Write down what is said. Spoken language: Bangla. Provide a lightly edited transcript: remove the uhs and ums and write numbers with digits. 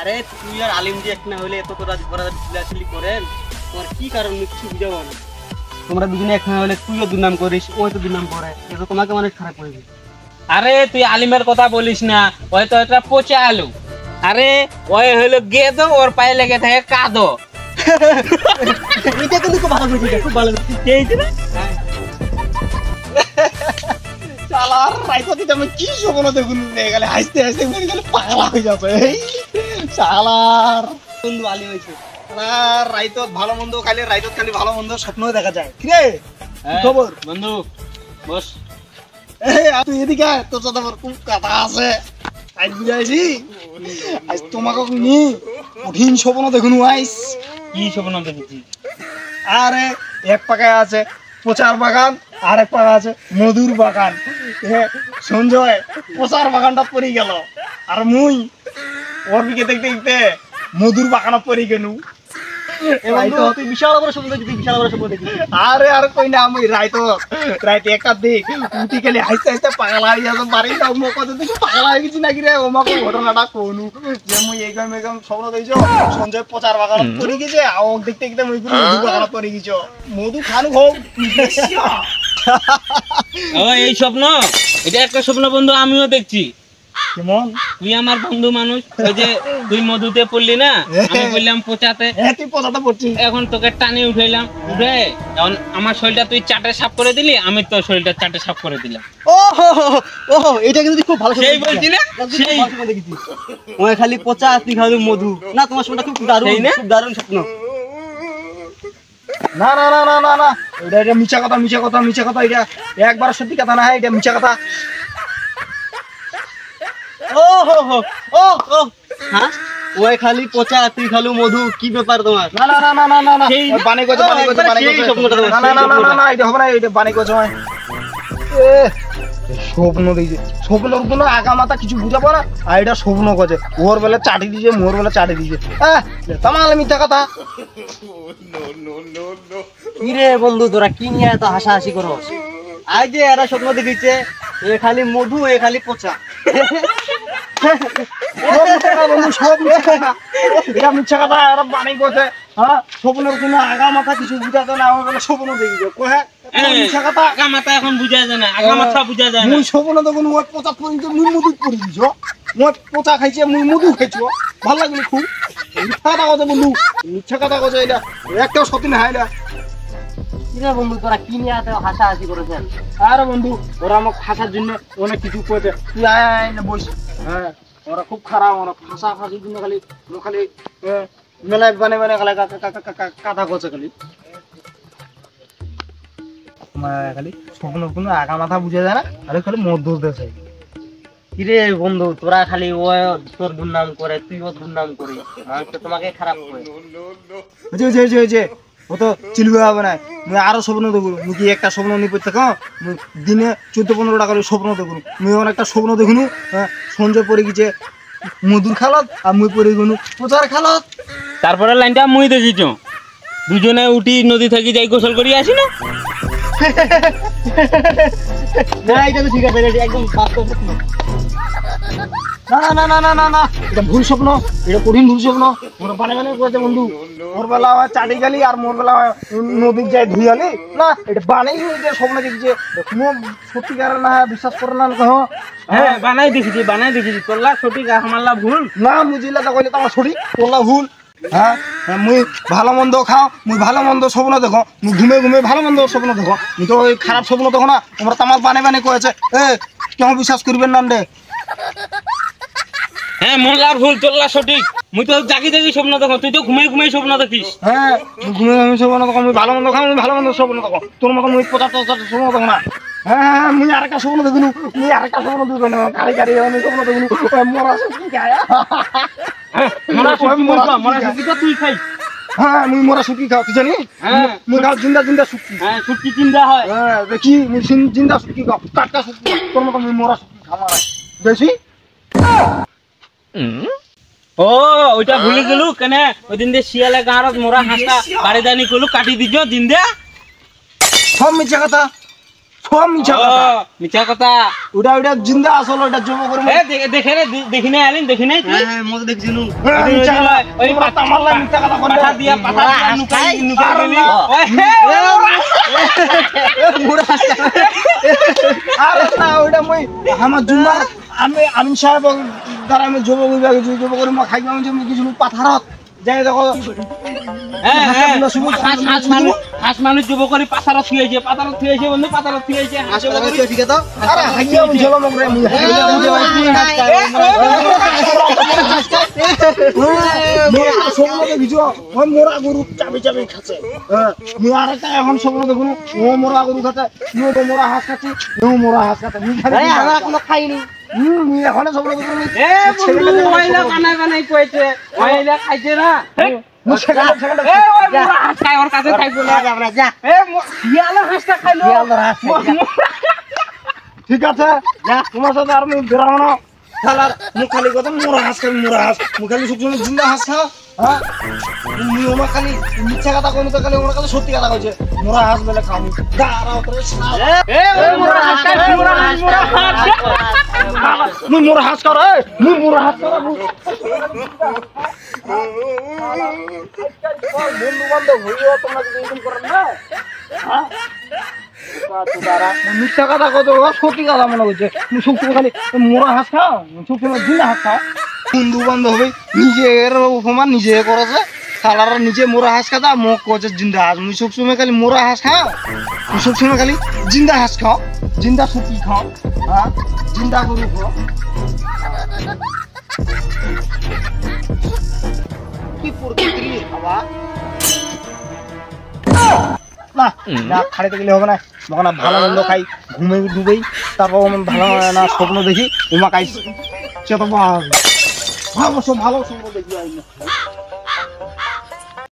আরে তুই আর আলিম যে একটা হলে এত তোরা চিল্লাচিল্লি করেন, তোমার কি কারণ কিছু বুঝাবো না। তোমরা দুজনে একখানে হলে তুইও দুর্নাম করিস, ওই তো দুর্নাম করে, এটা তোমাকে মানুষ খারাপ করবে। আরে তুই আলিমের কথা বলিস না, ওই তো এটা পচা আলু। আরে ওই হলো গেদো, ওর পায়ে লেগে থাকে কাদো। এটা কিন্তু খুব ভালো বুঝি, খুব ভালো বুঝি। শালার রাইতো দিতে আমি কি শোভন দেখুন গেলে হাসতে হাসতে মেরে গেলে পাগলা হয়ে যাবে। শালার বন্ধু আলিম হয়েছে। শালার রাইতো ভালো মন্দ খালি রাইতো খালি ভালো মন্দ স্বপ্ন দেখা যায়। কি রে খবর বন্ধু বস। তুই এদিকে আয়, তোর সাথে আমার খুব কথা আছে। আজ বুঝাইছি আজ তোমাকে নি কঠিন স্বপ্ন দেখুন আইস। কি স্বপ্ন দেখেছি? আরে এক পাকায় আছে প্রচার বাগান, আর এক পাকা আছে মধুর বাগান। সঞ্জয় প্রচার বাগানটা পড়ে গেল, আর মুই ওর দিকে দেখতে দেখতে মধুর বাগানটা পড়ে গেল। তুই বিশাল বড় স্বপ্ন দেখি, বিশাল বড় স্বপ্ন দেখি। আরে আর কই না আমি রাইতে একটা দিক উঠি গেলে হাসতে হাসতে পাগলা হয়ে যাবে। বাড়ি যাও মো কত দেখি পাগলা হয়ে গেছি নাকি রে। ওমাকে ঘটনাটা কোনু যে মুই এইগাম এইগাম স্বপ্ন দেখছো সঞ্জয় প্রচার বাগান পড়ে গেছে, আর ও দেখতে দেখতে মুই মধুর বাগান পড়ে গেছ। মধু খানু হোক। ও এই স্বপ্ন, এটা একটা স্বপ্ন বন্ধু আমিও দেখছি। কেমন? তুই আমার বন্ধু মানুষ, ওই যে তুই মধুতে পড়লি না, আমি বললাম পোচাতে। তুই পচাতে পড়ছিস, এখন তোকে টানে উঠাইলাম, উঠে এখন আমার শরীরটা তুই চাটে সাফ করে দিলি, আমি তোর শরীরটা চাটে সাফ করে দিলাম। ও এটা কিন্তু খুব ভালো সেই বলছি না, সেই দেখেছি। ওই খালি পচা, তুই খালি মধু। না তোমার স্বপ্নটা খুব দারুণ, খুব দারুণ স্বপ্ন। না না না না না না, এটা মিছা কথা, মিছা কথা, মিছা কথা। এটা একবার সত্যি কথা না, এটা মিছা কথা। হ্যাঁ ওই খালি পচা, তুই খালি মধু, কি ব্যাপার তোমার? না না না না না না না, বানি কইছে, বানি কইছে, বানি কইছে। না না না না না, এটা হবে না, এটা বানি কইছে। স্বপ্ন দিয়েছে, স্বপ্নর কোনো আগা মাথা কিছু বুঝাবো না। আর এটা স্বপ্ন করছে, ওর বেলা চাটি দিয়েছে, মোর বেলা চাটি দিয়েছে। তামাল মিথ্যা কথা। কি রে বন্ধু, তোরা কি নিয়ে এত হাসাহাসি করো? আজ যে এরা স্বপ্ন দেখিছে, এ খালি মধু, এ খালি পচা। এটা মিথ্যা কথা, এরা বানি করছে। হ্যাঁ, স্বপ্নের কোনো আগা মাথা কিছু বুঝাতে না, আমার বেলা স্বপ্ন দেখিছে। মিথ্যা কথা, আগা মাথা এখন বুঝা যায় না, আগা মাথা বুঝা যায় না। মুই স্বপ্ন দেখুন ওই পচা পর্যন্ত মুই মধু পড়ে দিছ, মই পচা খাইছে, মুই মধু খাইছ। ভাল লাগলো খুব। মিথ্যা কথা কথা বন্ধু, মিথ্যা কথা কথা। এটা একটাও সত্যি না। এটা কি রে বন্ধু, তোরা কি নিয়ে এত হাসাহাসি করেছেন? আরে বন্ধু, ওরা আমাকে হাসার জন্য অনেক কিছু করেছে। তুই আয় না বস। হ্যাঁ, ওরা খুব খারাপ, ওরা হাসা হাসির জন্য খালি খালি মেলায় বানে বানে খালি কাঁথা করছে খালি। খালি স্বপ্ন কোনো আগা মাথা বুঝে যায় না, খালি খালি মধ্য দেশে। কি রে বন্ধু, তোরা খালি ও তোর দুর্নাম করে, তুই ওর দুর্নাম করিস, মানুষ তো তোমাকে খারাপ করে। ও তো চিলবে হবে না। মুই আরো স্বপ্ন দেখুন, মুই কি একটা স্বপ্ন নিয়ে পড়তে থাকো, দিনে 14-15 টাকা স্বপ্ন দেখুন। মুই এখন একটা স্বপ্ন দেখুন, সঞ্জয় পড়ে গেছে মধুর খালত, আর মুই পড়ে গেলু প্রচার খালত। তারপরে লাইনটা মুই দেখিছ, দুজনে উঠি নদী থেকে যাই গোসল করি আসি না। না এটা তো ঠিক আছে, এটা একদম বাস্তব স্বপ্ন। না না না না না না, এটা ভুল স্বপ্ন, এটা কঠিন ভুল স্বপ্ন। মোর বানে বানে করেছে বন্ধু। মোর বেলা চাটি গেলি, আর মোর বেলা নদীর যায় ধুইয়ালি। না, এটা বানেই যে স্বপ্ন দেখছে, কোনো সত্যিকার না, বিশ্বাস করে না। হ্যাঁ বানাই দেখেছি, বানাই দেখেছি। তোরলা সঠিক, আমারলা ভুল। না, মুজিলা তা কইলে তো আমার সঠিক, তোরলা ভুল। হ্যাঁ, মুই ভালো মন্দ খাও, মুই ভালো মন্দ স্বপ্ন দেখো, মুই ঘুমে ঘুমে ভালো মন্দ স্বপ্ন দেখো। মুই তো ওই খারাপ স্বপ্ন দেখো না। তোমরা তো আমার বানে বানে কয়েছে, কেমন বিশ্বাস করবেন না রে? হ্যাঁ মোরলা ভুল, তোরলা সঠিক। মুই তো জাগি জাগি স্বপ্ন দেখো, তুই তো ঘুমে ঘুমে স্বপ্ন দেখিস। হ্যাঁ, ঘুমে ঘুমে স্বপ্ন দেখো, মুই ভালো মন্দ খাও, মুই ভালো মন্দ স্বপ্ন দেখো। তোর মতো মুই 50-50 স্বপ্ন দেখো না। হ্যাঁ, মুই আরেকটা স্বপ্ন দেখুন, মুই আরেকটা স্বপ্ন দেখুন, গাড়ি গাড়ি আমি স্বপ্ন দেখুন মরা সুখী খায়। মরা সুখীটা তুই খাই। হ্যাঁ, মুই মরা সুখী খাও, তুই জানি? মুই খাও জিন্দা জিন্দা সুখী। হ্যাঁ, সুখী চিন্তা হয়। হ্যাঁ, দেখি মুই জিন্দা সুখী খাও, টাটকা সুখী। তোর মতো মুই মরা সুখী খাওয়া দেখি। ও ওইটা ভুলে গেলু কেনে, ওই দিন দিয়ে শিয়ালে গাঁরত মোরা হাঁসটা বাড়ি দানি কলু কাটি দিছ দিন দে। সব মিথ্যা কথা, সব মিছা ও, কথা মিছা কথা ওটা ওটা জিন্দা আসল ওটা জমা করে এ দেখে রে দেখি নাই আলিম দেখি নাই তুই? হ্যাঁ হ্যাঁ মতো দেখছি নু মিছা কথা ওই তোমরা তামাল্লা মিথ্যা কথা বলবে। পাঠা দিয়া নুকাই নুকাই আরে দিলি। না। ওই, হে, আরে না ওটা মই আমার জুম্মার আমি আমিন সাহেব দ্বারা আমি যুবক বিভাগে যুবক করে মই খাইব আমি যে কিছু পাথারত যাই দেখো হ্যাঁ, হ্যাঁ। হাঁস মানুষ যুব করে পাতারত থুয়েছে বন্ধু পাতারত থুয়েছে হাঁস যুব করে ঠিক আছে আরে হাইয়া আমি ঝেলো মগরে আমি হাইয়া আমি ঝেলো স্বপ্ন দেখিছো ওই মোরা গরু চাবি চাবি খাচ্ছে মুই আর একটা এখন স্বপ্ন দেখুন ও মোরা গরু খাচ্ছে ও তো মোরা হাঁস খাচ্ছে ও মোরা হাঁস খাচ্ছে মুই খালি আমরা কোনো খাইনি মুই এখন স্বপ্ন দেখুন এ বন্ধু ওইলা কানাই কইছে ওইলা খাইছে না মুই সেখানে এ ওই মোরা হাঁস খাই ওর কাছে খাইবো না আমরা যা এ ইয়ালা হাঁসটা খাইলো ঠিক আছে যা তোমার সাথে আর মুই বেরাবো না শালার মুই খালি কথা মোরা হাঁস খাই মোরা হাঁস মুই খালি সবসময় জিন্দা হাঁস খাও হ্যাঁ মুই ওমা খালি মিথ্যা কথা কইনি তো খালি ওমা খালি সত্যি কথা কইছে মোরা হাঁস বেলে খাও দাঁড়াও করে এ ওই মোরা হাঁস খাই মোরা হাঁস মুই মোরা হাঁস খাও রে মুই মোরা হাঁস খাও বন্ধু বান্ধব হইও তোমরা যদি এরকম করেন না হ্যাঁ মিথ্যা কথা কত সত্যি কথা মনে করছে তুমি সবসময় খালি মোরা হাঁস খাও সবসময় দিনে হাঁস খাও বন্ধু বান্ধব হবে নিজের অপমান নিজে করেছে সালারা নিজে মোরা হাঁস খাতা মোক কছে জিন্দা হাঁস মুই সবসময় খালি মোরা হাঁস খাও তুই সবসময় খালি জিন্দা হাঁস খাও জিন্দা সুতি খাও হ্যাঁ জিন্দা গরু খাও কি প্রকৃতি বাবা না না খাড়িতে গেলে হবে না তখন ভালো মন্দ খাই ঘুমে ডুবেই তারপর ভালো না স্বপ্ন দেখি উমা খাই সে তো ভালো ভালো স্বপ্ন দেখি